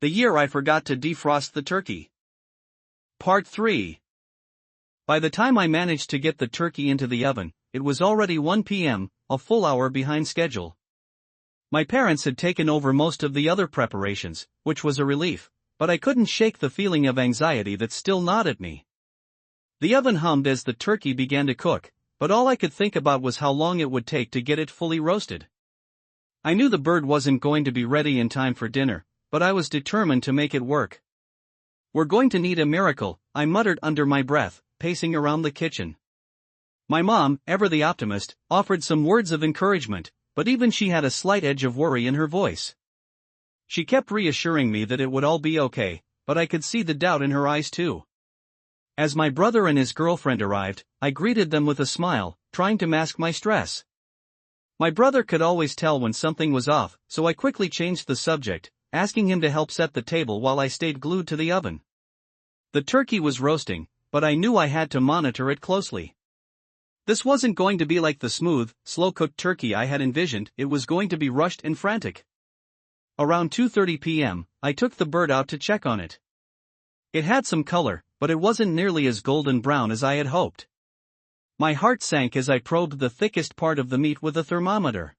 the year I forgot to defrost the turkey. Part 3. By the time I managed to get the turkey into the oven, it was already 1 p.m., a full hour behind schedule. My parents had taken over most of the other preparations, which was a relief, but I couldn't shake the feeling of anxiety that still gnawed at me. The oven hummed as the turkey began to cook, but all I could think about was how long it would take to get it fully roasted. I knew the bird wasn't going to be ready in time for dinner, but I was determined to make it work. "We're going to need a miracle," I muttered under my breath, pacing around the kitchen. My mom, ever the optimist, offered some words of encouragement, but even she had a slight edge of worry in her voice. She kept reassuring me that it would all be okay, but I could see the doubt in her eyes too. As my brother and his girlfriend arrived, I greeted them with a smile, trying to mask my stress. My brother could always tell when something was off, so I quickly changed the subject, asking him to help set the table while I stayed glued to the oven. The turkey was roasting, but I knew I had to monitor it closely. This wasn't going to be like the smooth, slow-cooked turkey I had envisioned. It was going to be rushed and frantic. Around 2:30 p.m., I took the bird out to check on it. It had some color, but it wasn't nearly as golden brown as I had hoped. My heart sank as I probed the thickest part of the meat with a thermometer.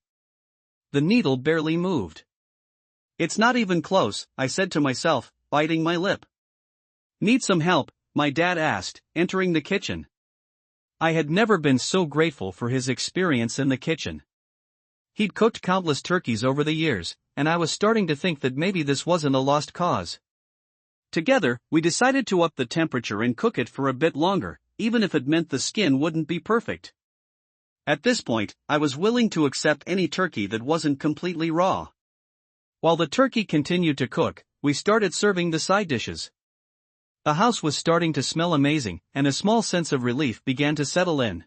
The needle barely moved. "It's not even close," I said to myself, biting my lip. "Need some help?" my dad asked, entering the kitchen. I had never been so grateful for his experience in the kitchen. He'd cooked countless turkeys over the years, and I was starting to think that maybe this wasn't a lost cause. Together, we decided to up the temperature and cook it for a bit longer, even if it meant the skin wouldn't be perfect. At this point, I was willing to accept any turkey that wasn't completely raw. While the turkey continued to cook, we started serving the side dishes. The house was starting to smell amazing, and a small sense of relief began to settle in.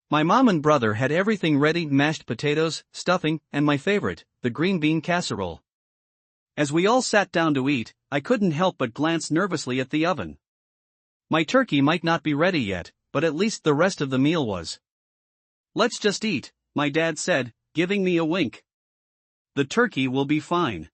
My mom and brother had everything ready: mashed potatoes, stuffing, and my favorite, the green bean casserole. As we all sat down to eat, I couldn't help but glance nervously at the oven. My turkey might not be ready yet, but at least the rest of the meal was. "Let's just eat," my dad said, giving me a wink. "The turkey will be fine."